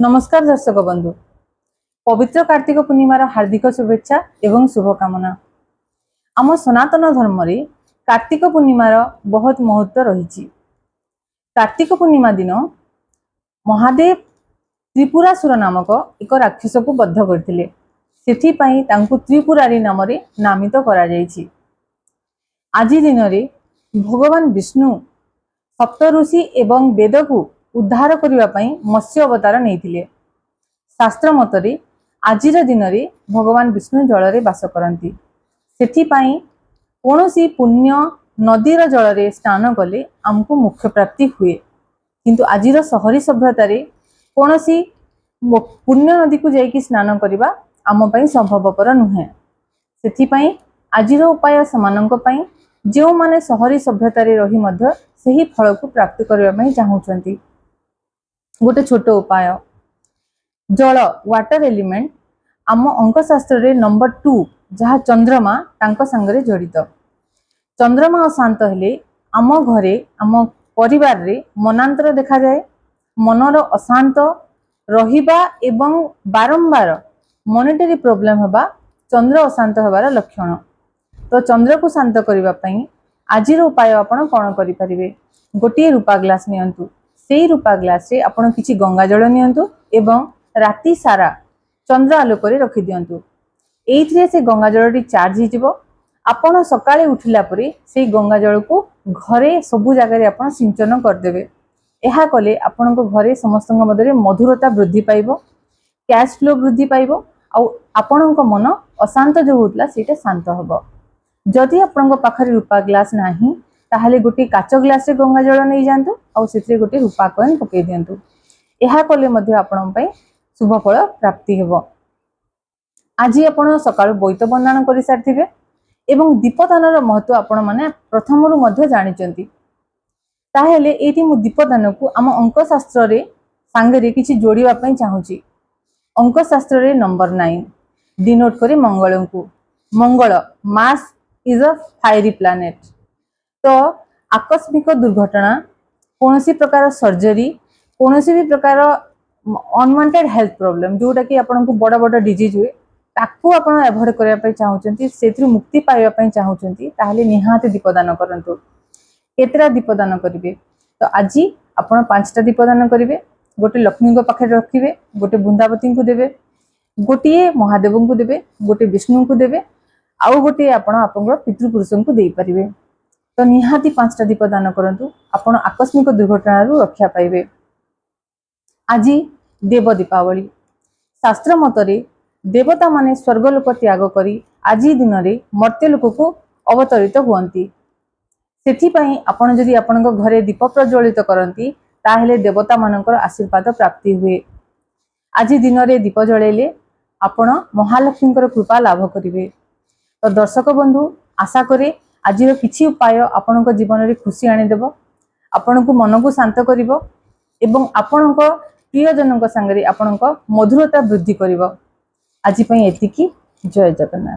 नमस्कार दर्शक बंधु, पवित्र कार्तिक पूर्णिमार हार्दिक शुभेच्छा एवं शुभकामना। आम सनातन धर्म रे कार्तिक पूर्णिमार बहुत महत्व रही। कार्तिक पूर्णिमा दिन महादेव त्रिपुरासुर नामक एक राक्षस को बद्ध करथिले। सेथिपाई तांकु त्रिपुरारी नाम रे नामित करा जायछि। आज दिन रे भगवान विष्णु सप्त ऋषि एवं वेद को उद्धार करने मत्स्य अवतार नहीं। शास्त्र मतरे आजिर दिन रे भगवान विष्णु जल रे बास करती। सेथिपाई कौनसी पुण्य नदीर जल रे स्नान कले आमको मोक्ष प्राप्ति हुए, किंतु आजिर सहरी सभ्यतार कौनसी पुण्य नदी को जाइकी स्नान करने आम पई संभवपर नुहे। सेथिपाई आजिर उपाय समानंक पई जो माने सहरी सभ्यतार रही मध्य सही फल को प्राप्त करने चाहूँगी। गोटे छोट उपाय, जल वाटर एलिमेंट आम अंकशास्त्र रे नंबर 2 जहाँ चंद्रमा तांको संगरे जड़ित। चंद्रमा अशांत हेले आम घरे आम परिवार रे मनांतर देखा जाए। मनर अशांत रहिबा एवं बारंबार मॉनिटरी प्रॉब्लम होबा चंद्र अशांत होबार लक्षण। तो चंद्र को शांत करबा पई आजिर उपाय आपण कोन करि परिबे। गोटे रूपा ग्लास नियंतु, सेई रूपा ग्लास रे आपण किछि गंगा जल नियंतु एवं राति सारा चंद्र आलोक रे रखि दियंतु। एइथिरे से गंगा जल टी चार्ज हि जिवो। आपण सकाळे उठिला परे सेई गंगा जल को घरे सबु जागा रे आपण सिंचन कर देबे। एहा कले आपण को घरे समस्तଙ୍କ मधरे मधुरता वृद्धि पाइबो, कैश फ्लो वृद्धि पाइबो, आ आपण को मन अशांत जो होतला सेटा शांत हबो। जदि आपण को पाखरे रूपा ग्लास नाही ताहले गोटे काच ग्लास रे गंगा जल नै जानतु आ सेते गोटे रूपा कॉइन पके दियंतु। एहा कले मध्ये आपण पई शुभ फल प्राप्ति हेबो। आज आपण सकाळ बोइत बंदन करि सारथिबे एवं दीपदानर महत्व आपण माने प्रथमरु मध्ये जानिचंती। ताहेले एठी मु दीपदान को आम अंकशास्त्र रे सांगरे किछि जोड़िबा पई चाहूची। अंकशास्त्र रे नंबर 9 डिनोट करी मंगल को। Mangal Mars is a fiery planet. तो आकस्मिक दुर्घटना, कौनसी प्रकार सर्जरी, कौनसी भी प्रकार अनवांटेड हेल्थ प्रॉब्लम जोटा कि आपन को बड़ा बड़ा डिजीज हुए ताकू आपण अवॉइड करबा पई चाहउचंती, सेथि मुक्ति पाइबा पई चाहउचंती, ताहले निहाते दीपदान करंतु। केतरा दीपदान करिवे तो आज आपण 5टा दीपदान करिवे। गोटे लक्ष्मी को पाखे रखिवे, गोटे बृंदावती को देबे, गोटे महादेव को देबे, गोटे विष्णु को देबे, आउ गोटे आपण आपन पितृपुरुषन को देई परिवे। तो निहाती 5टा दीपदान करंतु, आपण आकस्मिक दुर्घटना रु रक्षा पाइबे। आज देव दीपावली। शास्त्र मतरे देवता माने स्वर्गलोक त्याग करी आज दिन रे मर्त्य लोक को अवतरित हुअंती। सेथिपाई आपण जदि आपण घरे दीप प्रज्वलित करंती ताहेले देवता मानकर आशीर्वाद प्राप्ति हुए। आज दिन रे दीप जळेले आपण महालक्ष्मी कृपा लाभ करिवे। तो दर्शक बंधु, आशा करे आज किछि उपाय आपण जीवन रे खुशी आनी देबो, आपण को मन को शांत करिवो एवं आपण प्रियजन संगे आपण मधुरता वृद्धि करिवो। आज पई एतिकी। जय जगन्नाथ।